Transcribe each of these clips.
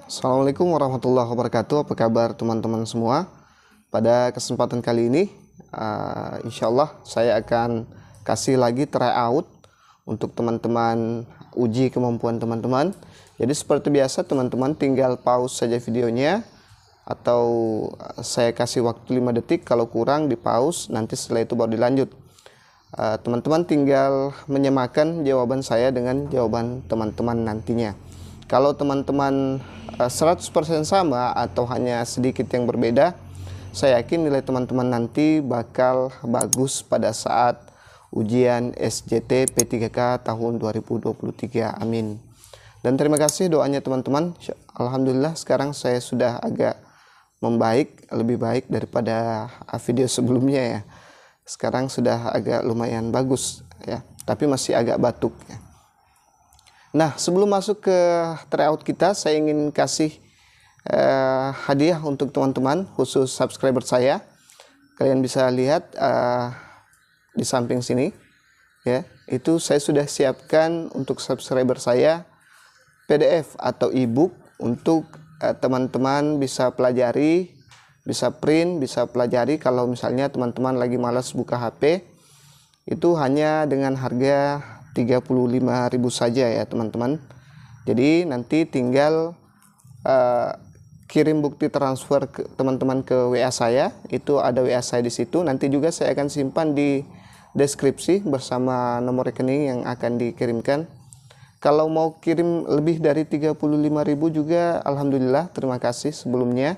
Assalamualaikum warahmatullahi wabarakatuh. Apa kabar teman-teman semua? Pada kesempatan kali ini, insya Allah saya akan kasih lagi tryout untuk teman-teman uji kemampuan teman-teman. Jadi seperti biasa teman-teman tinggal pause saja videonya, atau saya kasih waktu 5 detik. Kalau kurang di pause, nanti setelah itu baru dilanjut. Teman-teman tinggal menyamakan jawaban saya dengan jawaban teman-teman nantinya. Kalau teman-teman 100% sama atau hanya sedikit yang berbeda, saya yakin nilai teman-teman nanti bakal bagus pada saat ujian SJT P3K tahun 2023. Amin. Dan terima kasih doanya teman-teman. Alhamdulillah sekarang saya sudah agak membaik, lebih baik daripada video sebelumnya ya. Sekarang sudah agak lumayan bagus ya, tapi masih agak batuk ya. Nah, sebelum masuk ke tryout kita, saya ingin kasih hadiah untuk teman-teman, khusus subscriber saya. Kalian bisa lihat di samping sini ya, itu saya sudah siapkan untuk subscriber saya PDF atau ebook untuk teman-teman bisa pelajari, bisa print, bisa pelajari. Kalau misalnya teman-teman lagi malas buka HP, itu hanya dengan harga 35.000 saja ya teman-teman. Jadi nanti tinggal kirim bukti transfer ke teman-teman ke WA saya. Itu ada WA saya di situ. Nanti juga saya akan simpan di deskripsi bersama nomor rekening yang akan dikirimkan. Kalau mau kirim lebih dari 35.000 juga, alhamdulillah, terima kasih sebelumnya.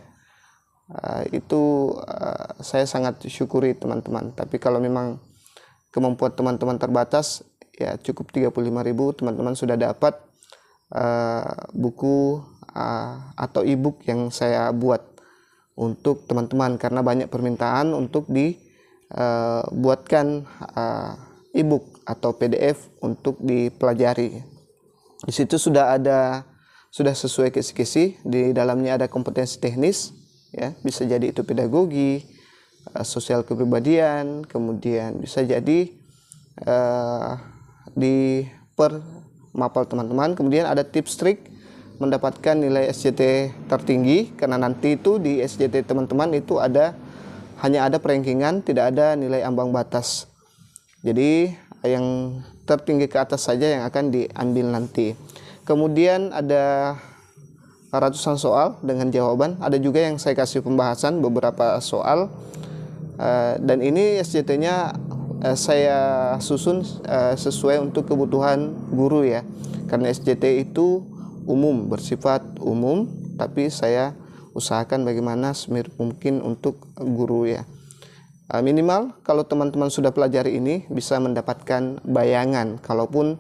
Saya sangat syukuri teman-teman. Tapi kalau memang kemampuan teman-teman terbatas, ya cukup 35.000, teman-teman sudah dapat buku atau ebook yang saya buat untuk teman-teman, karena banyak permintaan untuk dibuatkan ebook atau PDF untuk dipelajari. Di situ sudah sesuai kisi-kisi. Di dalamnya ada kompetensi teknis ya, bisa jadi itu pedagogi, sosial kepribadian, kemudian bisa jadi di per mapel teman-teman. Kemudian ada tips trik mendapatkan nilai SJT tertinggi, karena nanti itu di SJT teman-teman itu hanya ada perankingan, tidak ada nilai ambang batas. Jadi yang tertinggi ke atas saja yang akan diambil nanti. Kemudian ada ratusan soal dengan jawaban. Ada juga yang saya kasih pembahasan beberapa soal, dan ini SJT-nya saya susun sesuai untuk kebutuhan guru ya, karena SJT itu umum, bersifat umum, tapi saya usahakan bagaimana semirip mungkin untuk guru ya. Minimal kalau teman-teman sudah pelajari ini bisa mendapatkan bayangan, kalaupun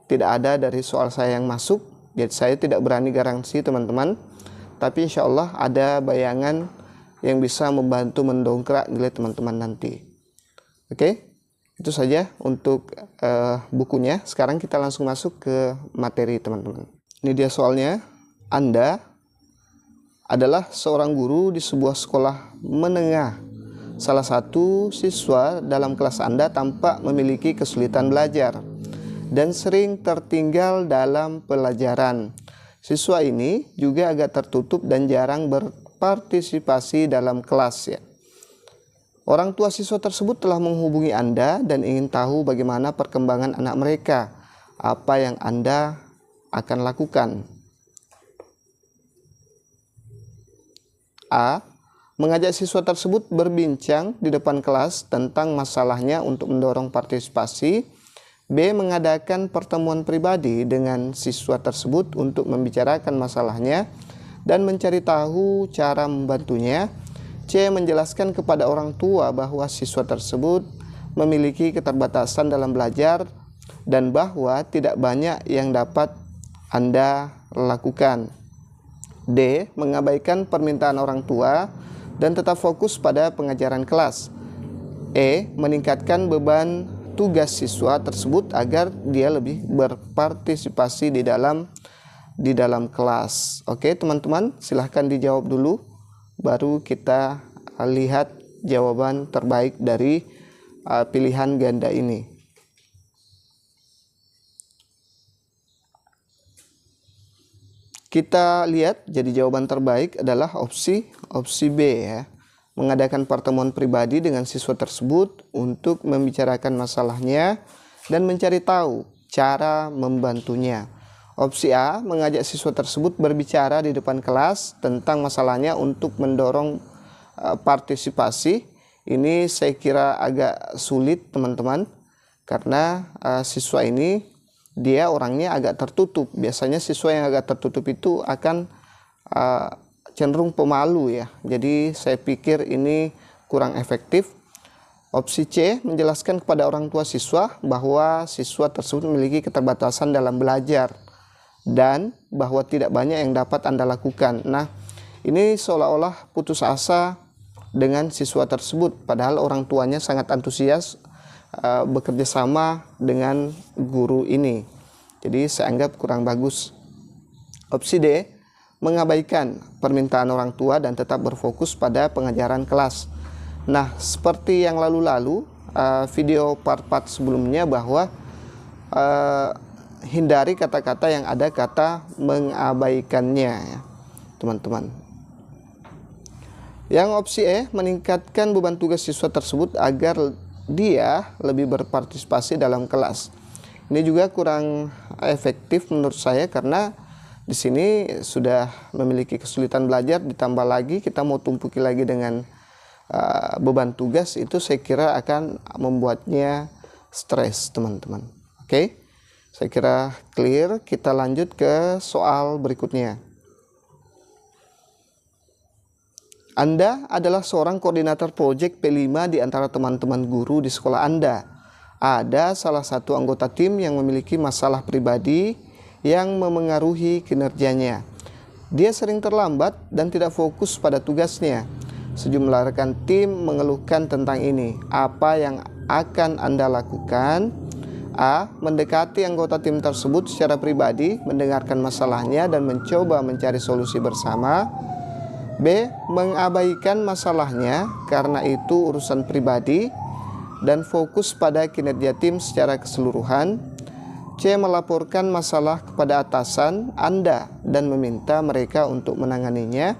tidak ada dari soal saya yang masuk. Jadi saya tidak berani garansi teman-teman, tapi insya Allah ada bayangan yang bisa membantu mendongkrak nilai teman-teman nanti. Oke, itu saja untuk bukunya. Sekarang kita langsung masuk ke materi teman-teman. Ini dia soalnya. Anda adalah seorang guru di sebuah sekolah menengah. Salah satu siswa dalam kelas Anda tampak memiliki kesulitan belajar dan sering tertinggal dalam pelajaran. Siswa ini juga agak tertutup dan jarang berpartisipasi dalam kelas ya. Orang tua siswa tersebut telah menghubungi Anda dan ingin tahu bagaimana perkembangan anak mereka. Apa yang Anda akan lakukan? A. Mengajak siswa tersebut berbincang di depan kelas tentang masalahnya untuk mendorong partisipasi. B. Mengadakan pertemuan pribadi dengan siswa tersebut untuk membicarakan masalahnya dan mencari tahu cara membantunya. C. Menjelaskan kepada orang tua bahwa siswa tersebut memiliki keterbatasan dalam belajar dan bahwa tidak banyak yang dapat Anda lakukan. D. Mengabaikan permintaan orang tua dan tetap fokus pada pengajaran kelas. E. Meningkatkan beban tugas siswa tersebut agar dia lebih berpartisipasi di dalam kelas. Oke teman-teman, silahkan dijawab dulu, baru kita lihat jawaban terbaik dari pilihan ganda ini. Kita lihat jadi jawaban terbaik adalah opsi B ya. Mengadakan pertemuan pribadi dengan siswa tersebut untuk membicarakan masalahnya dan mencari tahu cara membantunya. Opsi A, mengajak siswa tersebut berbicara di depan kelas tentang masalahnya untuk mendorong partisipasi. Ini saya kira agak sulit teman-teman, karena siswa ini dia orangnya agak tertutup. Biasanya siswa yang agak tertutup itu akan cenderung pemalu ya. Jadi saya pikir ini kurang efektif. Opsi C, menjelaskan kepada orang tua siswa bahwa siswa tersebut memiliki keterbatasan dalam belajar dan bahwa tidak banyak yang dapat Anda lakukan. Nah, ini seolah-olah putus asa dengan siswa tersebut, padahal orang tuanya sangat antusias bekerja sama dengan guru ini. Jadi saya anggap kurang bagus. Opsi D, mengabaikan permintaan orang tua dan tetap berfokus pada pengajaran kelas. Nah, seperti yang lalu-lalu video part-part sebelumnya, bahwa hindari kata-kata yang ada kata mengabaikannya ya, teman-teman. Yang opsi E, meningkatkan beban tugas siswa tersebut agar dia lebih berpartisipasi dalam kelas. Ini juga kurang efektif menurut saya, karena di sini sudah memiliki kesulitan belajar, ditambah lagi kita mau tumpuki lagi dengan beban tugas, itu saya kira akan membuatnya stres teman-teman. Oke, saya kira clear. Kita lanjut ke soal berikutnya. Anda adalah seorang koordinator proyek P5 di antara teman-teman guru di sekolah Anda. Ada salah satu anggota tim yang memiliki masalah pribadi yang memengaruhi kinerjanya. Dia sering terlambat dan tidak fokus pada tugasnya. Sejumlah rekan tim mengeluhkan tentang ini. Apa yang akan Anda lakukan? A. Mendekati anggota tim tersebut secara pribadi, mendengarkan masalahnya dan mencoba mencari solusi bersama. B. Mengabaikan masalahnya karena itu urusan pribadi dan fokus pada kinerja tim secara keseluruhan. C. Melaporkan masalah kepada atasan Anda dan meminta mereka untuk menanganinya.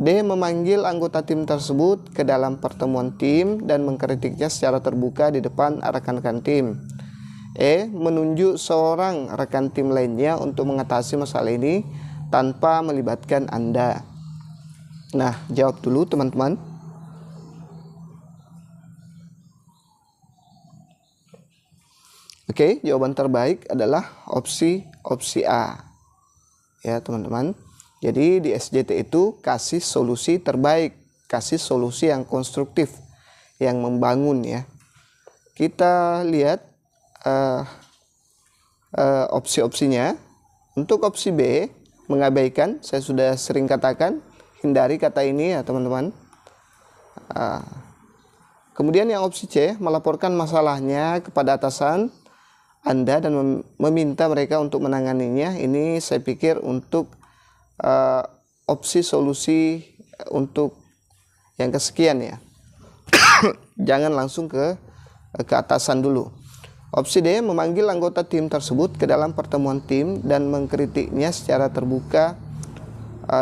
D. Memanggil anggota tim tersebut ke dalam pertemuan tim dan mengkritiknya secara terbuka di depan rekan-rekan tim. E. Menunjuk seorang rekan tim lainnya untuk mengatasi masalah ini tanpa melibatkan Anda. Nah, jawab dulu teman-teman. Oke, jawaban terbaik adalah opsi A. Ya, teman-teman. Jadi di SJT itu kasih solusi terbaik, kasih solusi yang konstruktif, yang membangun ya. Kita lihat opsi-opsinya. Untuk opsi B, mengabaikan, saya sudah sering katakan, hindari kata ini ya teman-teman. Kemudian yang opsi C, melaporkan masalahnya kepada atasan Anda dan meminta mereka untuk menanganinya. Ini saya pikir untuk opsi solusi untuk yang kesekian ya. Jangan langsung ke atasan dulu. Opsi D, memanggil anggota tim tersebut ke dalam pertemuan tim dan mengkritiknya secara terbuka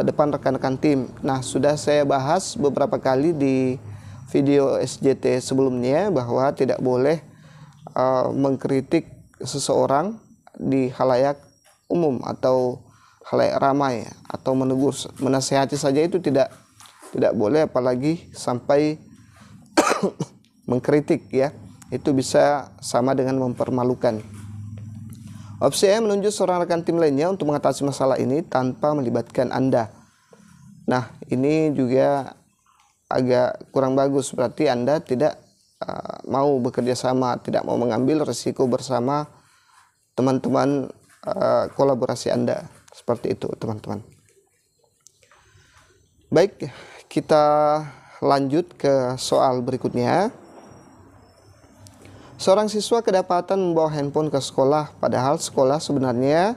depan rekan-rekan tim. Nah, sudah saya bahas beberapa kali di video SJT sebelumnya bahwa tidak boleh mengkritik seseorang di khalayak umum atau khalayak ramai, atau menegur, menasihati saja itu tidak boleh, apalagi sampai mengkritik ya. Itu bisa sama dengan mempermalukan. Opsi E, menunjuk seorang rekan tim lainnya untuk mengatasi masalah ini tanpa melibatkan Anda. Nah, ini juga agak kurang bagus, berarti Anda tidak mau bekerja sama, tidak mau mengambil risiko bersama teman-teman kolaborasi Anda. Seperti itu teman-teman. Baik, kita lanjut ke soal berikutnya. Seorang siswa kedapatan membawa handphone ke sekolah, padahal sekolah sebenarnya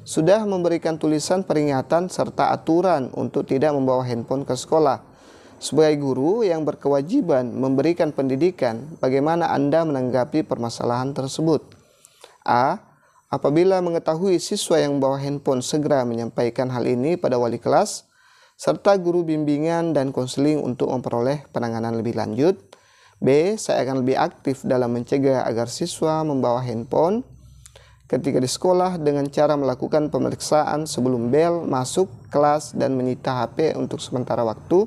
sudah memberikan tulisan peringatan serta aturan untuk tidak membawa handphone ke sekolah. Sebagai guru yang berkewajiban memberikan pendidikan, bagaimana Anda menanggapi permasalahan tersebut? A. Apabila mengetahui siswa yang membawa handphone, segera menyampaikan hal ini pada wali kelas serta guru bimbingan dan konseling untuk memperoleh penanganan lebih lanjut. B. Saya akan lebih aktif dalam mencegah agar siswa membawa handphone ketika di sekolah dengan cara melakukan pemeriksaan sebelum bel masuk kelas dan menyita HP untuk sementara waktu.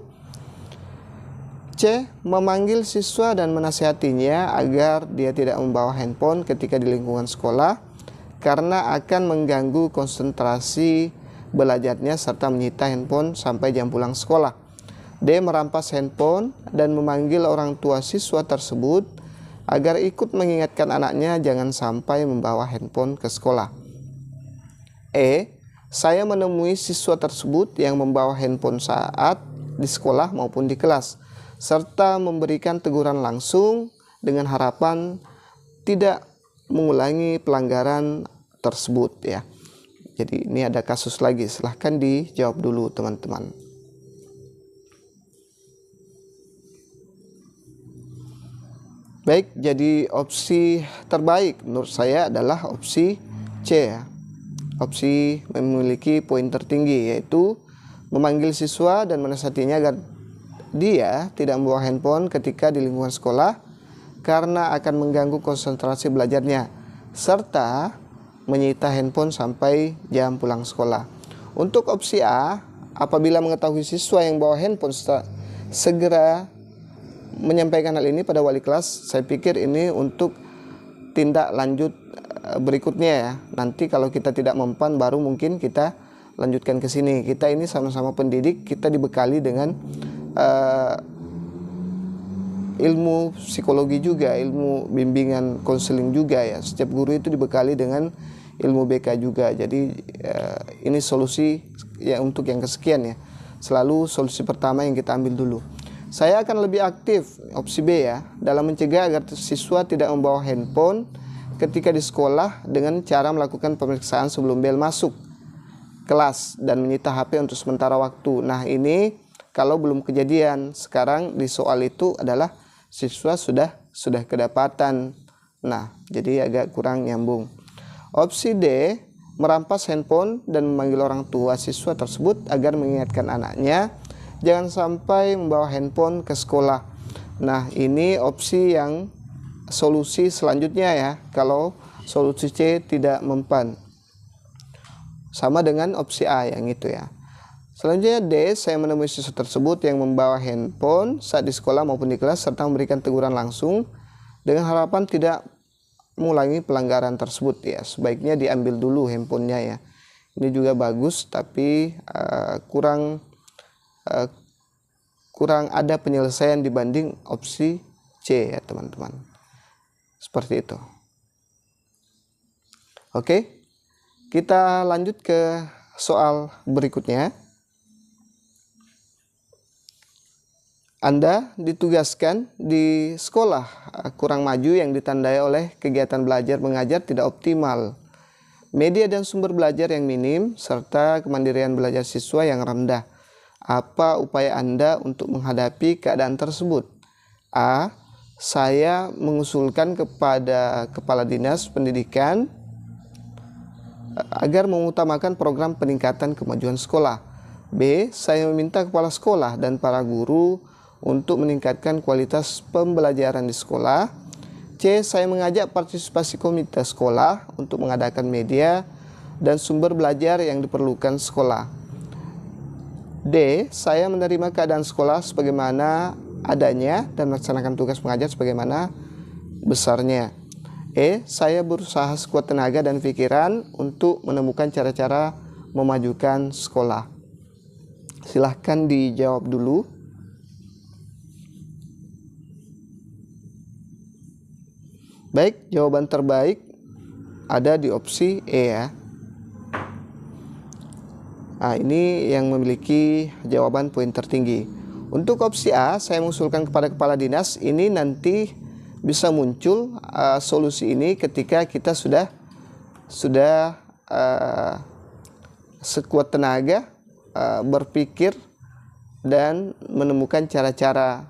C. Memanggil siswa dan menasihatinya agar dia tidak membawa handphone ketika di lingkungan sekolah karena akan mengganggu konsentrasi belajarnya serta menyita handphone sampai jam pulang sekolah. D. Merampas handphone dan memanggil orang tua siswa tersebut agar ikut mengingatkan anaknya jangan sampai membawa handphone ke sekolah. E. Saya menemui siswa tersebut yang membawa handphone saat di sekolah maupun di kelas, serta memberikan teguran langsung dengan harapan tidak mengulangi pelanggaran tersebut ya. Jadi ini ada kasus lagi, silahkan dijawab dulu teman-teman. Baik, jadi opsi terbaik menurut saya adalah opsi C ya. Opsi memiliki poin tertinggi, yaitu memanggil siswa dan menasihatinya agar dia tidak membawa handphone ketika di lingkungan sekolah karena akan mengganggu konsentrasi belajarnya serta menyita handphone sampai jam pulang sekolah. Untuk opsi A, apabila mengetahui siswa yang bawa handphone, segera menyampaikan hal ini pada wali kelas. Saya pikir ini untuk tindak lanjut berikutnya ya. Nanti kalau kita tidak mempan baru mungkin kita lanjutkan ke sini. Kita ini sama-sama pendidik, kita dibekali dengan ilmu psikologi juga, ilmu bimbingan konseling juga ya. Setiap guru itu dibekali dengan ilmu BK juga. Jadi ini solusi ya untuk yang kesekian ya. Selalu solusi pertama yang kita ambil dulu. Saya akan lebih aktif, opsi B ya, dalam mencegah agar siswa tidak membawa handphone ketika di sekolah dengan cara melakukan pemeriksaan sebelum bel masuk kelas dan menyita HP untuk sementara waktu. Nah ini kalau belum kejadian, sekarang di soal itu adalah siswa sudah kedapatan. Nah, jadi agak kurang nyambung. Opsi D, merampas handphone dan memanggil orang tua siswa tersebut agar mengingatkan anaknya jangan sampai membawa handphone ke sekolah. Nah, ini opsi yang solusi selanjutnya ya, kalau solusi C tidak mempan. Sama dengan opsi A yang itu ya. Selanjutnya D, saya menemui siswa tersebut yang membawa handphone saat di sekolah maupun di kelas serta memberikan teguran langsung dengan harapan tidak mengulangi pelanggaran tersebut ya. Sebaiknya diambil dulu handphonenya ya. Ini juga bagus tapi kurang ada penyelesaian dibanding opsi C ya teman-teman. Seperti itu. Oke, kita lanjut ke soal berikutnya. Anda ditugaskan di sekolah kurang maju yang ditandai oleh kegiatan belajar mengajar tidak optimal, media dan sumber belajar yang minim, serta kemandirian belajar siswa yang rendah. Apa upaya Anda untuk menghadapi keadaan tersebut? A. Saya mengusulkan kepada Kepala Dinas Pendidikan agar mengutamakan program peningkatan kemajuan sekolah. B. Saya meminta kepala sekolah dan para guru untuk meningkatkan kualitas pembelajaran di sekolah. C. Saya mengajak partisipasi komite sekolah untuk mengadakan media dan sumber belajar yang diperlukan sekolah. D. Saya menerima keadaan sekolah sebagaimana adanya dan melaksanakan tugas mengajar sebagaimana besarnya. E. Saya berusaha sekuat tenaga dan pikiran untuk menemukan cara-cara memajukan sekolah. Silahkan dijawab dulu. Baik, jawaban terbaik ada di opsi E ya. Nah, ini yang memiliki jawaban poin tertinggi. Untuk opsi A, saya mengusulkan kepada kepala dinas, ini nanti bisa muncul solusi ini ketika kita sudah sekuat tenaga berpikir dan menemukan cara-cara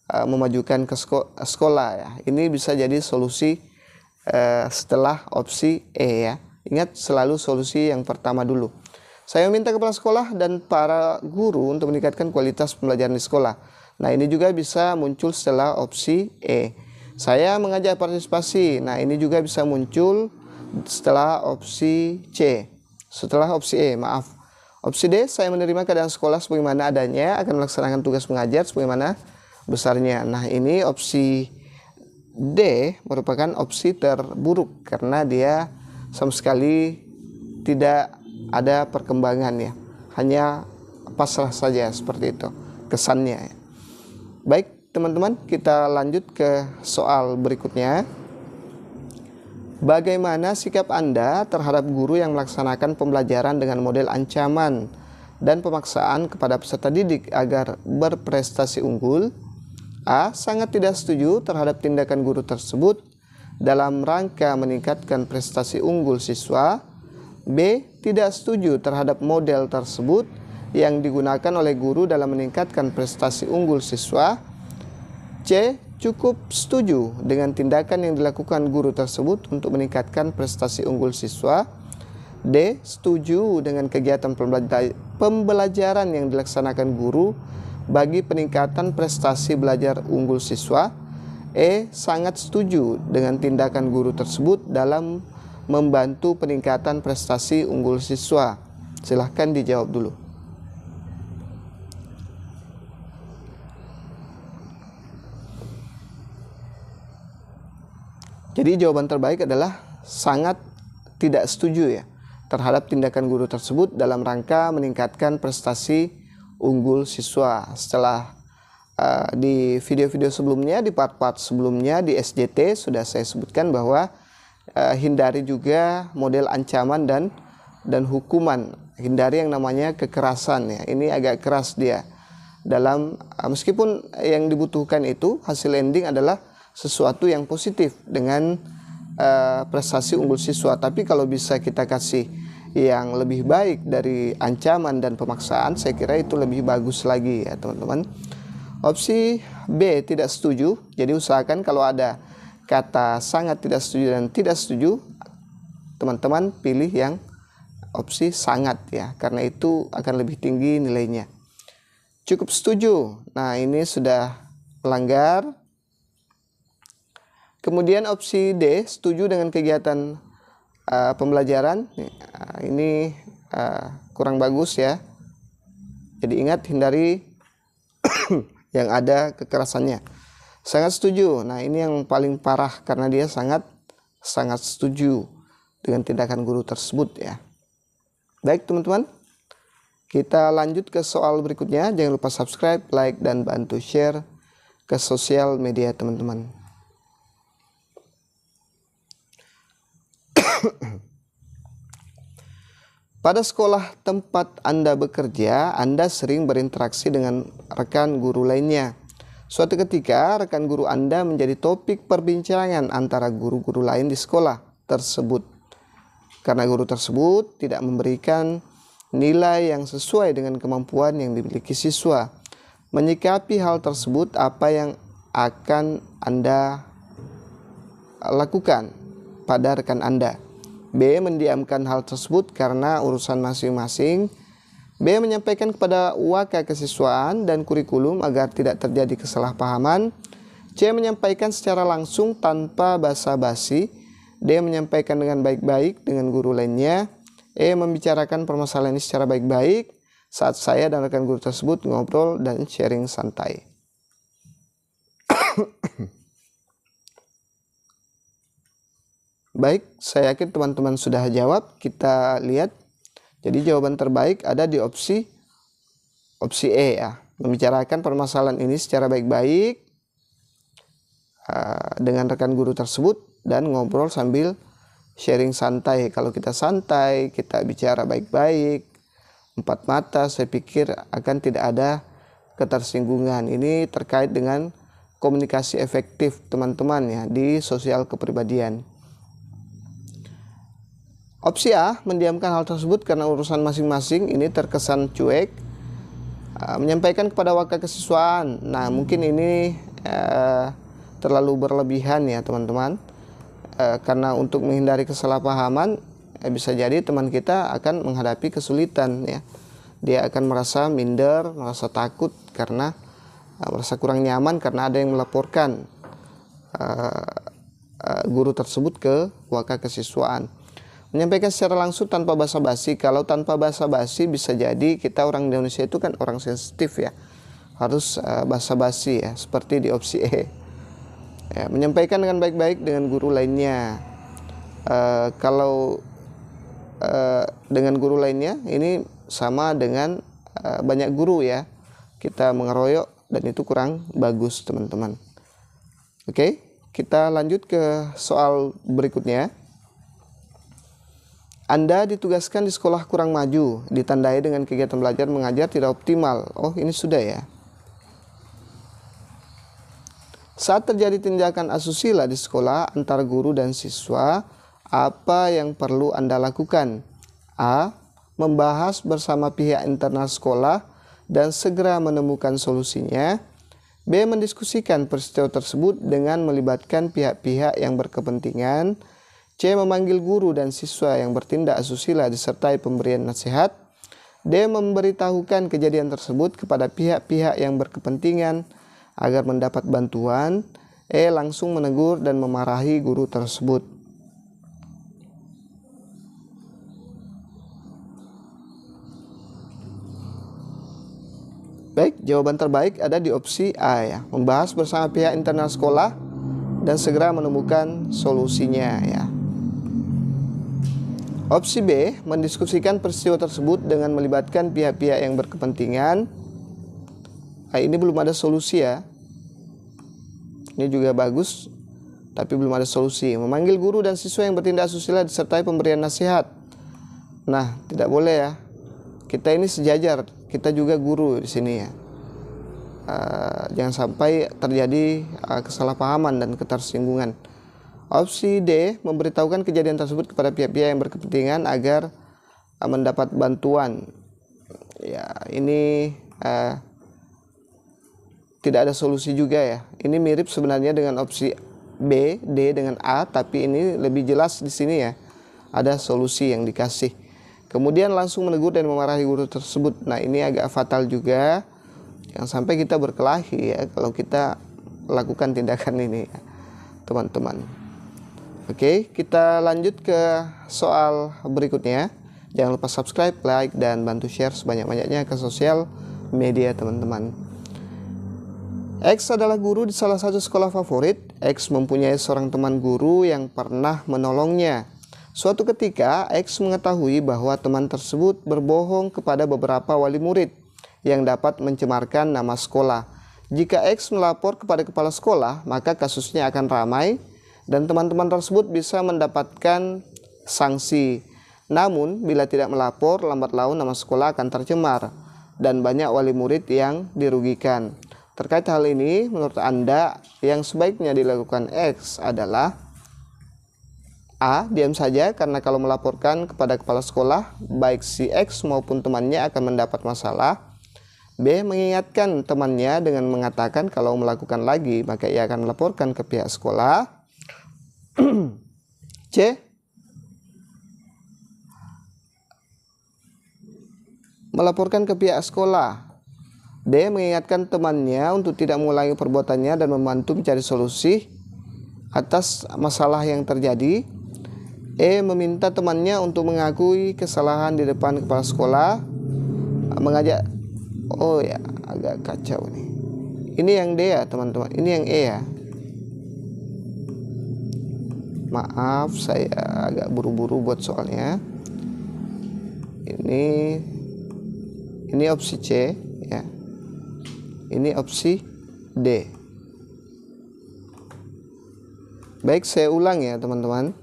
memajukan ke sekolah ya. Ini bisa jadi solusi setelah opsi E ya. Ingat selalu solusi yang pertama dulu. Saya meminta kepala sekolah dan para guru untuk meningkatkan kualitas pembelajaran di sekolah. Nah, ini juga bisa muncul setelah opsi E. Saya mengajak partisipasi. Nah, ini juga bisa muncul setelah opsi C. Setelah opsi E, maaf. Opsi D, saya menerima keadaan sekolah sebagaimana adanya, akan melaksanakan tugas mengajar sebagaimana besarnya. Nah, ini opsi D merupakan opsi terburuk karena dia sama sekali tidak ada perkembangan ya, hanya pasrah saja seperti itu kesannya ya. Baik teman-teman, kita lanjut ke soal berikutnya. Bagaimana sikap Anda terhadap guru yang melaksanakan pembelajaran dengan model ancaman dan pemaksaan kepada peserta didik agar berprestasi unggul? A. Sangat tidak setuju terhadap tindakan guru tersebut dalam rangka meningkatkan prestasi unggul siswa. B. Tidak setuju terhadap model tersebut yang digunakan oleh guru dalam meningkatkan prestasi unggul siswa. C. Cukup setuju dengan tindakan yang dilakukan guru tersebut untuk meningkatkan prestasi unggul siswa. D. Setuju dengan kegiatan pembelajaran yang dilaksanakan guru bagi peningkatan prestasi belajar unggul siswa. E. Sangat setuju dengan tindakan guru tersebut dalam membantu peningkatan prestasi unggul siswa. Silahkan dijawab dulu. Jadi jawaban terbaik adalah sangat tidak setuju ya terhadap tindakan guru tersebut dalam rangka meningkatkan prestasi unggul siswa. Setelah di video-video sebelumnya, di part-part sebelumnya di SJT sudah saya sebutkan bahwa hindari juga model ancaman dan hukuman. Hindari yang namanya kekerasan ya. Ini agak keras dia. Dalam meskipun yang dibutuhkan itu hasil ending adalah sesuatu yang positif dengan prestasi unggul siswa, tapi kalau bisa kita kasih yang lebih baik dari ancaman dan pemaksaan, saya kira itu lebih bagus lagi ya teman-teman. Opsi B, tidak setuju. Jadi usahakan kalau ada kata sangat tidak setuju dan tidak setuju, teman-teman pilih yang opsi sangat ya, karena itu akan lebih tinggi nilainya. Cukup setuju. Nah, ini sudah melanggar. Kemudian opsi D, setuju dengan kegiatan pembelajaran. Ini kurang bagus ya. Jadi ingat, hindari yang ada kekerasannya. Sangat setuju. Nah, ini yang paling parah karena dia sangat setuju dengan tindakan guru tersebut ya. Baik teman-teman, kita lanjut ke soal berikutnya. Jangan lupa subscribe, like, dan bantu share ke sosial media teman-teman. Pada sekolah tempat Anda bekerja, Anda sering berinteraksi dengan rekan guru lainnya. Suatu ketika, rekan guru Anda menjadi topik perbincangan antara guru-guru lain di sekolah tersebut. Karena guru tersebut tidak memberikan nilai yang sesuai dengan kemampuan yang dimiliki siswa. Menyikapi hal tersebut, apa yang akan Anda lakukan pada rekan Anda? B. Mendiamkan hal tersebut karena urusan masing-masing. B. Menyampaikan kepada waka kesiswaan dan kurikulum agar tidak terjadi kesalahpahaman. C. Menyampaikan secara langsung tanpa basa-basi. D. Menyampaikan dengan baik-baik dengan guru lainnya. E. Membicarakan permasalahan ini secara baik-baik saat saya dan rekan guru tersebut ngobrol dan sharing santai. Baik, saya yakin teman-teman sudah jawab. Kita lihat. Jadi jawaban terbaik ada di opsi E ya. Membicarakan permasalahan ini secara baik-baik dengan rekan guru tersebut dan ngobrol sambil sharing santai. Kalau kita santai, kita bicara baik-baik, empat mata, saya pikir akan tidak ada ketersinggungan. Ini terkait dengan komunikasi efektif teman-teman ya di sosial kepribadian. Opsi A, mendiamkan hal tersebut karena urusan masing-masing, ini terkesan cuek. Menyampaikan kepada waka kesiswaan. Nah, mungkin ini terlalu berlebihan ya teman-teman. karena untuk menghindari kesalahpahaman, bisa jadi teman kita akan menghadapi kesulitan ya. Dia akan merasa minder, merasa takut karena merasa kurang nyaman karena ada yang melaporkan guru tersebut ke waka kesiswaan. Menyampaikan secara langsung tanpa basa-basi. Kalau tanpa basa-basi bisa jadi kita orang Indonesia itu kan orang sensitif ya. Harus basa-basi ya, seperti di opsi E. Ya, menyampaikan dengan baik-baik dengan guru lainnya. Kalau dengan guru lainnya ini sama dengan banyak guru ya. Kita mengeroyok dan itu kurang bagus teman-teman. Oke, kita lanjut ke soal berikutnya. Anda ditugaskan di sekolah kurang maju, ditandai dengan kegiatan belajar mengajar tidak optimal. Oh, ini sudah ya. Saat terjadi tindakan asusila di sekolah antara guru dan siswa, apa yang perlu Anda lakukan? A. Membahas bersama pihak internal sekolah dan segera menemukan solusinya. B. Mendiskusikan peristiwa tersebut dengan melibatkan pihak-pihak yang berkepentingan. C. Memanggil guru dan siswa yang bertindak asusila disertai pemberian nasihat. D. Memberitahukan kejadian tersebut kepada pihak-pihak yang berkepentingan agar mendapat bantuan. E. Langsung menegur dan memarahi guru tersebut. Baik, jawaban terbaik ada di opsi A ya. Membahas bersama pihak internal sekolah dan segera menemukan solusinya ya. Opsi B, mendiskusikan peristiwa tersebut dengan melibatkan pihak-pihak yang berkepentingan. Ini belum ada solusi ya. Ini juga bagus, tapi belum ada solusi. Memanggil guru dan siswa yang bertindak asusila disertai pemberian nasihat. Nah, tidak boleh ya. Kita ini sejajar, kita juga guru di sini ya. Jangan sampai terjadi kesalahpahaman dan ketersinggungan. Opsi D, memberitahukan kejadian tersebut kepada pihak-pihak yang berkepentingan agar mendapat bantuan. Ya, ini tidak ada solusi juga ya. Ini mirip sebenarnya dengan opsi B, D dengan A, tapi ini lebih jelas di sini ya. Ada solusi yang dikasih. Kemudian langsung menegur dan memarahi guru tersebut. Nah, ini agak fatal juga. Jangan sampai kita berkelahi ya kalau kita lakukan tindakan ini ya, teman-teman. Oke, kita lanjut ke soal berikutnya. Jangan lupa subscribe, like, dan bantu share sebanyak-banyaknya ke sosial media teman-teman. X adalah guru di salah satu sekolah favorit. X mempunyai seorang teman guru yang pernah menolongnya. Suatu ketika, X mengetahui bahwa teman tersebut berbohong kepada beberapa wali murid yang dapat mencemarkan nama sekolah. Jika X melapor kepada kepala sekolah, maka kasusnya akan ramai dan teman-teman tersebut bisa mendapatkan sanksi. Namun, bila tidak melapor, lambat laun nama sekolah akan tercemar dan banyak wali murid yang dirugikan. Terkait hal ini, menurut Anda yang sebaiknya dilakukan X adalah A. Diam saja karena kalau melaporkan kepada kepala sekolah, baik si X maupun temannya akan mendapat masalah. B. Mengingatkan temannya dengan mengatakan kalau melakukan lagi, maka ia akan melaporkan ke pihak sekolah. C. Melaporkan ke pihak sekolah. D. Mengingatkan temannya untuk tidak mengulangi perbuatannya dan membantu mencari solusi atas masalah yang terjadi. E. Meminta temannya untuk mengakui kesalahan di depan kepala sekolah. Mengajak. Oh ya, agak kacau nih. Ini yang D ya teman-teman. Ini yang E ya. Maaf, saya agak buru-buru buat soalnya. Ini opsi C ya. Ini opsi D. Baik, saya ulang ya teman-teman.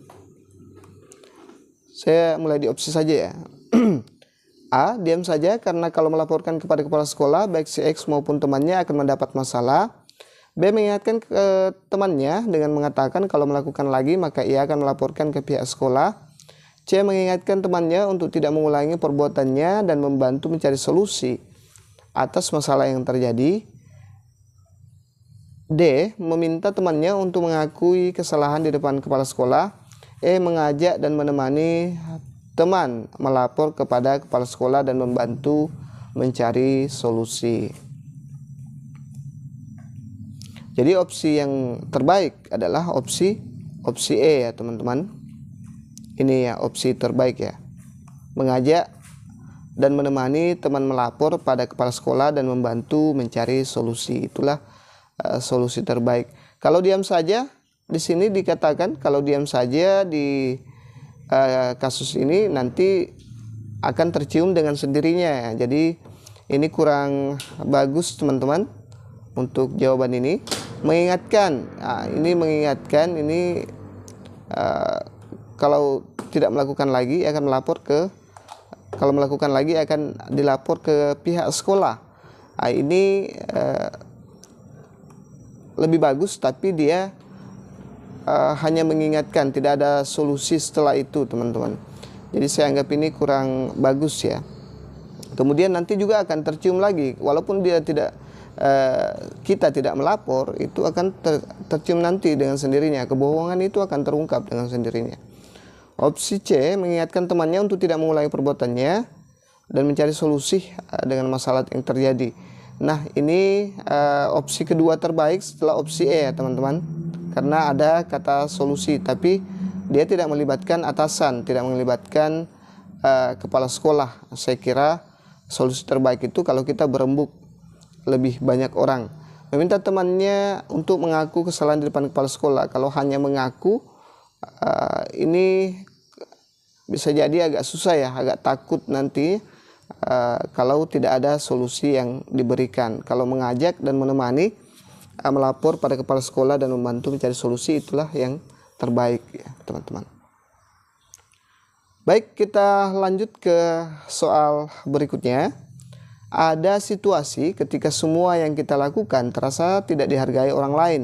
Saya mulai di opsi saja ya. A. Diam saja karena kalau melaporkan kepada kepala sekolah, baik si X maupun temannya akan mendapat masalah. B. Mengingatkan ke temannya dengan mengatakan kalau melakukan lagi maka ia akan melaporkan ke pihak sekolah. C. Mengingatkan temannya untuk tidak mengulangi perbuatannya dan membantu mencari solusi atas masalah yang terjadi. D. Meminta temannya untuk mengakui kesalahan di depan kepala sekolah. E. Mengajak dan menemani teman melapor kepada kepala sekolah dan membantu mencari solusi. Jadi opsi yang terbaik adalah opsi E ya teman-teman. Ini ya opsi terbaik ya. Mengajak dan menemani teman melapor pada kepala sekolah dan membantu mencari solusi. Itulah solusi terbaik. Kalau diam saja, di sini dikatakan kalau diam saja di kasus ini nanti akan tercium dengan sendirinya. Jadi ini kurang bagus teman-teman untuk jawaban ini. Mengingatkan, ini kalau tidak melakukan lagi akan akan dilapor ke pihak sekolah. Ini lebih bagus, tapi dia hanya mengingatkan, tidak ada solusi setelah itu teman-teman. Jadi saya anggap ini kurang bagus ya. Kemudian nanti juga akan tercium lagi, walaupun kita tidak melapor, itu akan tercium nanti dengan sendirinya. Kebohongan itu akan terungkap dengan sendirinya. Opsi C, mengingatkan temannya untuk tidak mengulangi perbuatannya dan mencari solusi dengan masalah yang terjadi. Nah, ini opsi kedua terbaik setelah opsi E ya teman-teman. Karena ada kata solusi, tapi dia tidak melibatkan atasan, tidak melibatkan kepala sekolah. Saya kira solusi terbaik itu kalau kita berembuk lebih banyak orang. Meminta temannya untuk mengaku kesalahan di depan kepala sekolah. Kalau hanya mengaku, ini bisa jadi agak susah ya, agak takut nanti kalau tidak ada solusi yang diberikan. Kalau mengajak dan menemani, melapor pada kepala sekolah dan membantu mencari solusi, itulah yang terbaik ya teman-teman. Baik, kita lanjut ke soal berikutnya. Ada situasi ketika semua yang kita lakukan terasa tidak dihargai orang lain,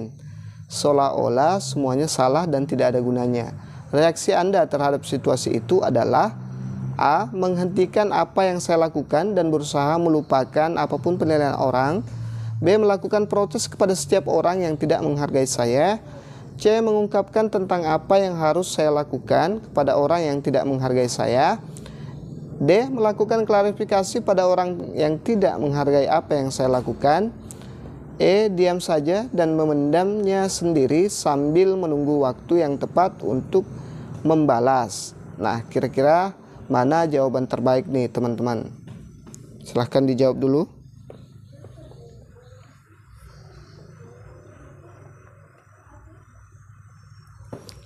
seolah-olah semuanya salah dan tidak ada gunanya. Reaksi Anda terhadap situasi itu adalah A. Menghentikan apa yang saya lakukan dan berusaha melupakan apapun penilaian orang. B. Melakukan protes kepada setiap orang yang tidak menghargai saya. C. Mengungkapkan tentang apa yang harus saya lakukan kepada orang yang tidak menghargai saya. D. Melakukan klarifikasi pada orang yang tidak menghargai apa yang saya lakukan. E. Diam saja dan memendamnya sendiri sambil menunggu waktu yang tepat untuk membalas. Nah, kira-kira mana jawaban terbaik nih teman-teman? Silahkan dijawab dulu.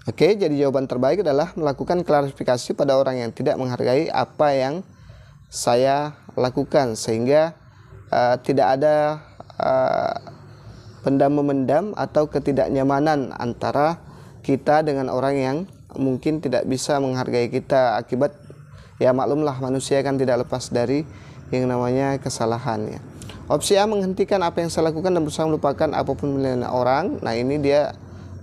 Oke, jadi jawaban terbaik adalah melakukan klarifikasi pada orang yang tidak menghargai apa yang saya lakukan, sehingga tidak ada pendam-memendam atau ketidaknyamanan antara kita dengan orang yang mungkin tidak bisa menghargai kita. Akibat ya maklumlah, manusia kan tidak lepas dari yang namanya kesalahan ya. Opsi A, menghentikan apa yang saya lakukan dan berusaha melupakan apapun penilaian orang. Nah, ini dia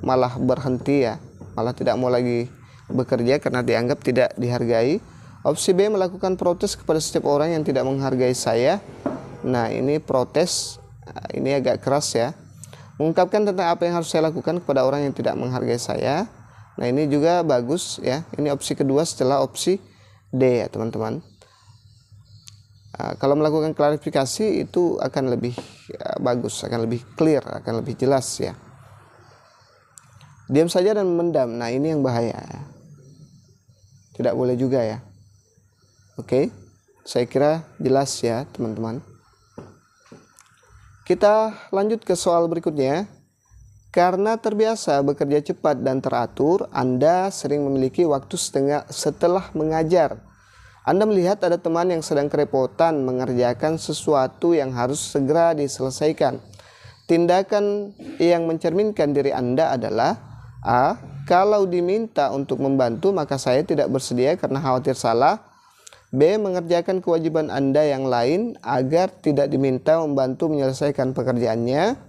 malah berhenti ya, malah tidak mau lagi bekerja karena dianggap tidak dihargai. Opsi B, melakukan protes kepada setiap orang yang tidak menghargai saya. Nah, ini protes, ini agak keras ya. Mengungkapkan tentang apa yang harus saya lakukan kepada orang yang tidak menghargai saya. Nah, ini juga bagus ya. Ini opsi kedua setelah opsi D ya teman-teman. Kalau melakukan klarifikasi itu akan lebih bagus, akan lebih clear, akan lebih jelas ya. Diam saja dan memendam. Nah, ini yang bahaya. Tidak boleh juga ya. Oke, saya kira jelas ya teman-teman. Kita lanjut ke soal berikutnya. Karena terbiasa bekerja cepat dan teratur, Anda sering memiliki waktu setelah mengajar. Anda melihat ada teman yang sedang kerepotan mengerjakan sesuatu yang harus segera diselesaikan. Tindakan yang mencerminkan diri Anda adalah A. Kalau diminta untuk membantu, maka saya tidak bersedia karena khawatir salah. B. Mengerjakan kewajiban Anda yang lain agar tidak diminta membantu menyelesaikan pekerjaannya.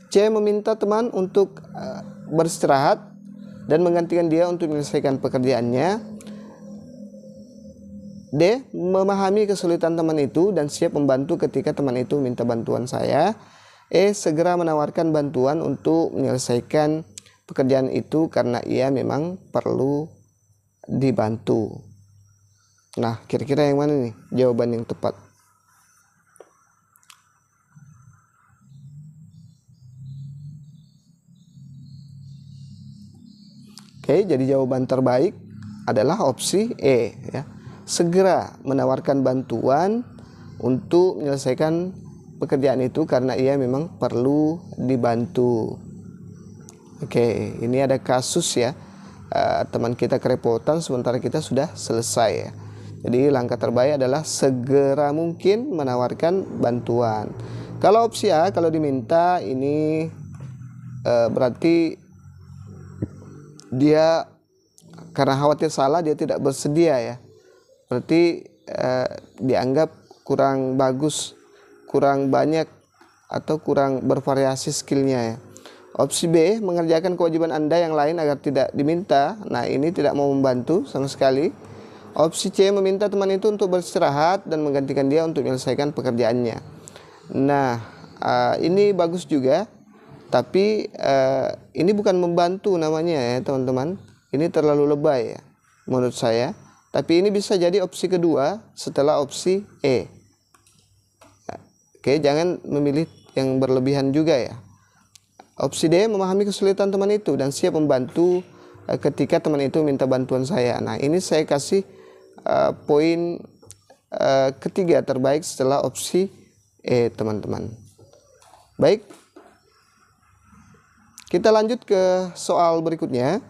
C. Meminta teman untuk beristirahat dan menggantikan dia untuk menyelesaikan pekerjaannya. D. Memahami kesulitan teman itu dan siap membantu ketika teman itu minta bantuan saya. Segera menawarkan bantuan untuk menyelesaikan pekerjaan itu karena ia memang perlu dibantu. Nah, kira-kira yang mana nih jawaban yang tepat? Oke, jadi jawaban terbaik adalah opsi E ya. Segera menawarkan bantuan untuk menyelesaikan pekerjaan itu karena ia memang perlu dibantu. Oke, ini ada kasus ya. Teman kita kerepotan sementara kita sudah selesai ya. Jadi langkah terbaik adalah segera mungkin menawarkan bantuan. Kalau opsi A, kalau diminta ini berarti dia karena khawatir salah dia tidak bersedia ya. Berarti dianggap kurang bagus, kurang banyak atau kurang bervariasi skillnya ya. Opsi B, mengerjakan kewajiban Anda yang lain agar tidak diminta. Nah, ini tidak mau membantu sama sekali. Opsi C, meminta teman itu untuk beristirahat dan menggantikan dia untuk menyelesaikan pekerjaannya. Nah, ini bagus juga. Tapi ini bukan membantu namanya ya teman-teman. Ini terlalu lebay ya menurut saya. Tapi ini bisa jadi opsi kedua setelah opsi E. Oke, jangan memilih yang berlebihan juga ya. Opsi D, memahami kesulitan teman itu dan siap membantu ketika teman itu minta bantuan saya. Nah, ini saya kasih poin ketiga terbaik setelah opsi E teman-teman. Baik, kita lanjut ke soal berikutnya.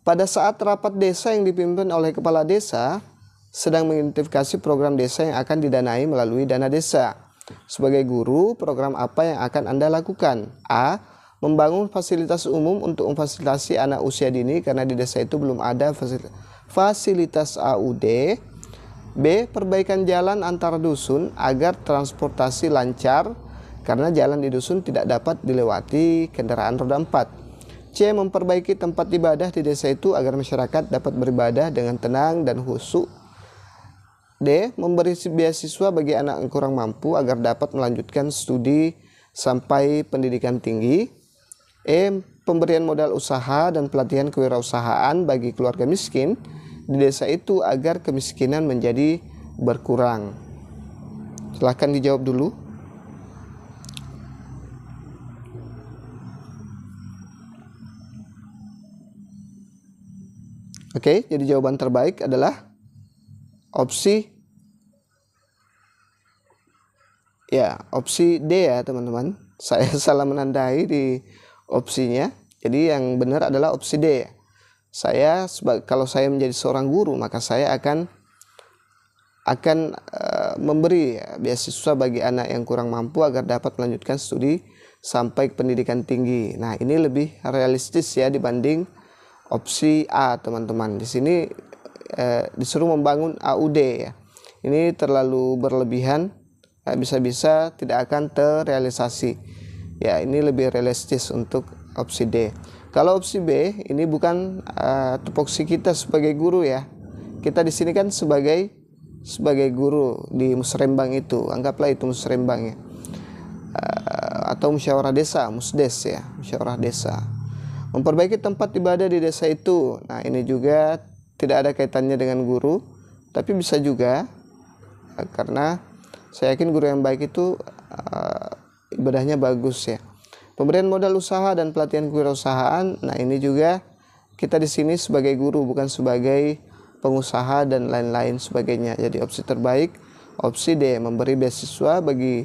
Pada saat rapat desa yang dipimpin oleh kepala desa sedang mengidentifikasi program desa yang akan didanai melalui dana desa. Sebagai guru, program apa yang akan Anda lakukan? A. Membangun fasilitas umum untuk memfasilitasi anak usia dini karena di desa itu belum ada fasilitas AUD. B. Perbaikan jalan antar dusun agar transportasi lancar karena jalan di dusun tidak dapat dilewati kendaraan roda 4. C. Memperbaiki tempat ibadah di desa itu agar masyarakat dapat beribadah dengan tenang dan khusyuk. D. Memberi beasiswa bagi anak yang kurang mampu agar dapat melanjutkan studi sampai pendidikan tinggi. E. Pemberian modal usaha dan pelatihan kewirausahaan bagi keluarga miskin di desa itu agar kemiskinan menjadi berkurang. Silahkan dijawab dulu. Oke, jadi jawaban terbaik adalah opsi D ya teman-teman. Saya salah menandai di opsinya. Jadi yang benar adalah opsi D. Kalau saya menjadi seorang guru, maka saya akan memberi beasiswa bagi anak yang kurang mampu agar dapat melanjutkan studi sampai pendidikan tinggi. Nah, ini lebih realistis ya dibanding opsi A teman-teman. Di sini disuruh membangun AUD ya. Ini terlalu berlebihan, bisa-bisa tidak akan terrealisasi. Ya, ini lebih realistis untuk opsi D. Kalau opsi B, ini bukan tupoksi kita sebagai guru ya. Kita di sini kan sebagai guru di musrembang itu, anggaplah itu musrembang ya. Atau musyawarah desa, musdes ya, musyawarah desa. Memperbaiki tempat ibadah di desa itu. Nah, ini juga tidak ada kaitannya dengan guru, tapi bisa juga karena saya yakin guru yang baik itu ibadahnya bagus ya. Pemberian modal usaha dan pelatihan kewirausahaan. Nah, ini juga kita di sini sebagai guru bukan sebagai pengusaha dan lain-lain sebagainya. Jadi opsi terbaik opsi D, memberi beasiswa bagi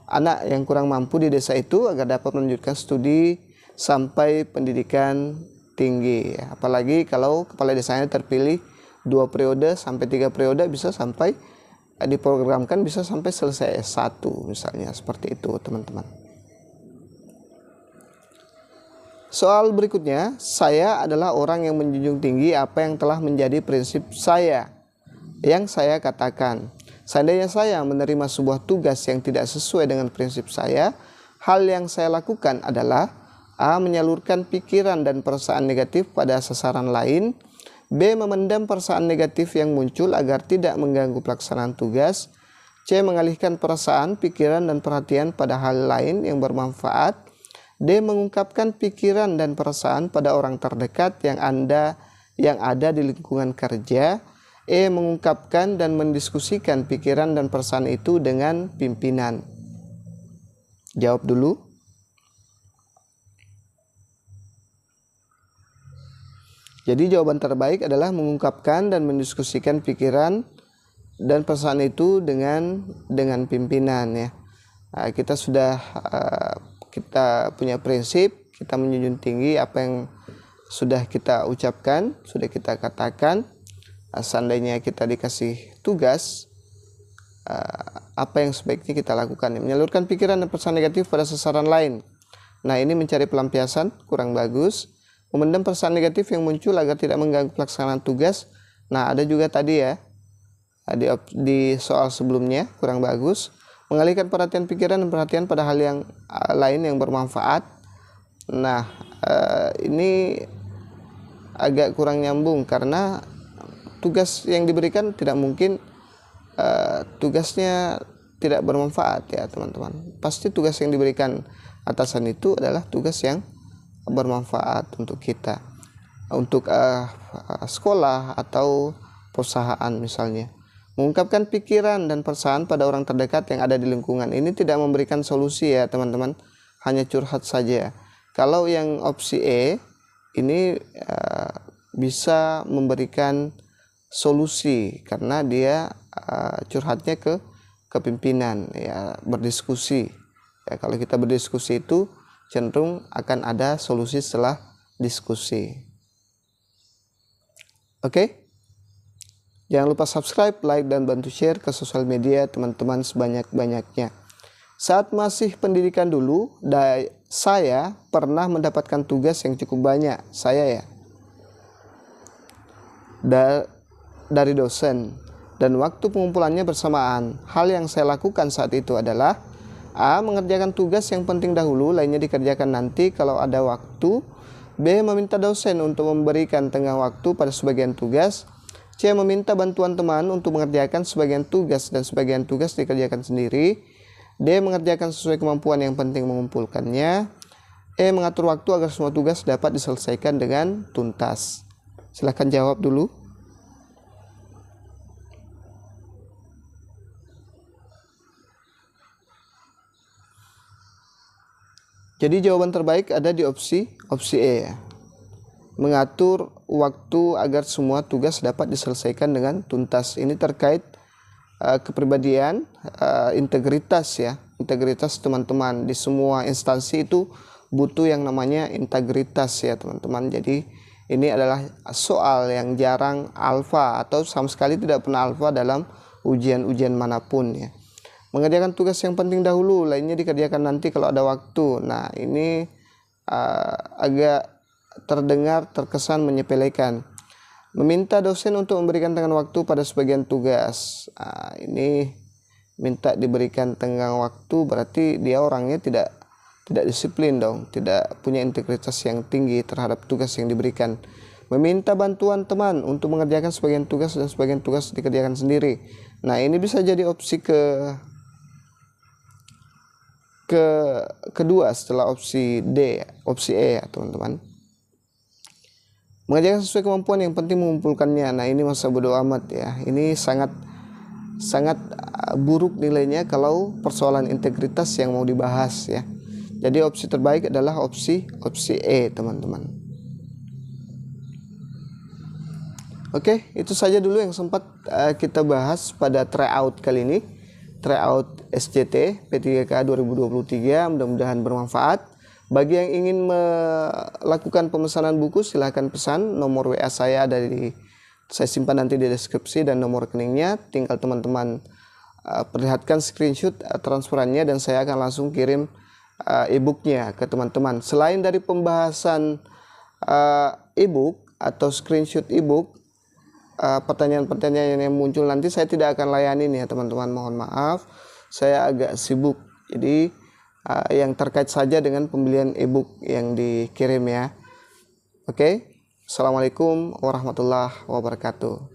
anak yang kurang mampu di desa itu agar dapat melanjutkan studi sampai pendidikan tinggi. Apalagi kalau kepala desanya terpilih 2 periode sampai 3 periode, bisa sampai diprogramkan bisa sampai selesai S1 misalnya, seperti itu teman-teman. Soal berikutnya, saya adalah orang yang menjunjung tinggi apa yang telah menjadi prinsip saya. Yang saya katakan, seandainya saya menerima sebuah tugas yang tidak sesuai dengan prinsip saya, hal yang saya lakukan adalah A. Menyalurkan pikiran dan perasaan negatif pada sasaran lain. B. Memendam perasaan negatif yang muncul agar tidak mengganggu pelaksanaan tugas. C. Mengalihkan perasaan, pikiran, dan perhatian pada hal lain yang bermanfaat. D. Mengungkapkan pikiran dan perasaan pada orang terdekat yang ada di lingkungan kerja. E. Mengungkapkan dan mendiskusikan pikiran dan perasaan itu dengan pimpinan. Jawab dulu. Jadi jawaban terbaik adalah mengungkapkan dan mendiskusikan pikiran dan perasaan itu dengan pimpinan ya. Kita punya prinsip, kita menjunjung tinggi apa yang sudah kita ucapkan, sudah kita katakan. Seandainya kita dikasih tugas, apa yang sebaiknya kita lakukan? Menyalurkan pikiran dan perasaan negatif pada sasaran lain. Nah, ini mencari pelampiasan, kurang bagus. Memendam perasaan negatif yang muncul agar tidak mengganggu pelaksanaan tugas. Nah, ada juga tadi ya, di soal sebelumnya, kurang bagus. Mengalihkan perhatian pikiran dan perhatian pada hal yang lain yang bermanfaat. Nah, ini agak kurang nyambung karena tugas yang diberikan tidak mungkin tugasnya tidak bermanfaat ya teman-teman. Pasti tugas yang diberikan atasan itu adalah tugas yang bermanfaat untuk kita, untuk sekolah atau perusahaan misalnya. Mengungkapkan pikiran dan perasaan pada orang terdekat yang ada di lingkungan. Ini tidak memberikan solusi ya teman-teman, hanya curhat saja. Kalau yang opsi E ini bisa memberikan solusi karena dia curhatnya ke pimpinan ya, berdiskusi ya. Kalau kita berdiskusi itu cenderung akan ada solusi setelah diskusi. Oke? Jangan lupa subscribe, like, dan bantu share ke sosial media teman-teman sebanyak-banyaknya. Saat masih pendidikan dulu, saya pernah mendapatkan tugas yang cukup banyak. Saya ya. Dari dosen. Dan waktu pengumpulannya bersamaan. Hal yang saya lakukan saat itu adalah A. Mengerjakan tugas yang penting dahulu, lainnya dikerjakan nanti kalau ada waktu. B. Meminta dosen untuk memberikan tenggang waktu pada sebagian tugas. C. Meminta bantuan teman untuk mengerjakan sebagian tugas dan sebagian tugas dikerjakan sendiri. D. Mengerjakan sesuai kemampuan yang penting mengumpulkannya. E. Mengatur waktu agar semua tugas dapat diselesaikan dengan tuntas. Silahkan jawab dulu. Jadi jawaban terbaik ada di opsi E. Mengatur waktu agar semua tugas dapat diselesaikan dengan tuntas. Ini terkait kepribadian, integritas ya. Integritas teman-teman di semua instansi itu butuh yang namanya integritas ya teman-teman. Jadi ini adalah soal yang jarang alfa atau sama sekali tidak pernah alfa dalam ujian-ujian manapun ya. Mengerjakan tugas yang penting dahulu, lainnya dikerjakan nanti kalau ada waktu. Nah, ini agak terkesan menyepelekan. Meminta dosen untuk memberikan tenggang waktu pada sebagian tugas. Ini minta diberikan tenggang waktu berarti dia orangnya tidak disiplin dong, tidak punya integritas yang tinggi terhadap tugas yang diberikan. Meminta bantuan teman untuk mengerjakan sebagian tugas dan sebagian tugas dikerjakan sendiri. Nah, ini bisa jadi opsi kedua setelah opsi D, opsi E ya teman-teman. Mengerjakan sesuai kemampuan yang penting mengumpulkannya. Nah, ini masa bodo amat ya. Ini sangat buruk nilainya kalau persoalan integritas yang mau dibahas ya. Jadi opsi terbaik adalah opsi E teman-teman. Oke, itu saja dulu yang sempat kita bahas pada tryout kali ini. Tryout SCT P3K 2023, mudah-mudahan bermanfaat. Bagi yang ingin melakukan pemesanan buku silahkan pesan. Nomor WA saya saya simpan nanti di deskripsi dan nomor rekeningnya. Tinggal teman-teman perlihatkan screenshot transferannya dan saya akan langsung kirim e-booknya ke teman-teman. Selain dari pembahasan e-book atau screenshot e-book, pertanyaan-pertanyaan yang muncul nanti saya tidak akan layanin ya teman-teman, mohon maaf, saya agak sibuk. Jadi yang terkait saja dengan pembelian e-book yang dikirim ya. Oke. Assalamualaikum warahmatullahi wabarakatuh.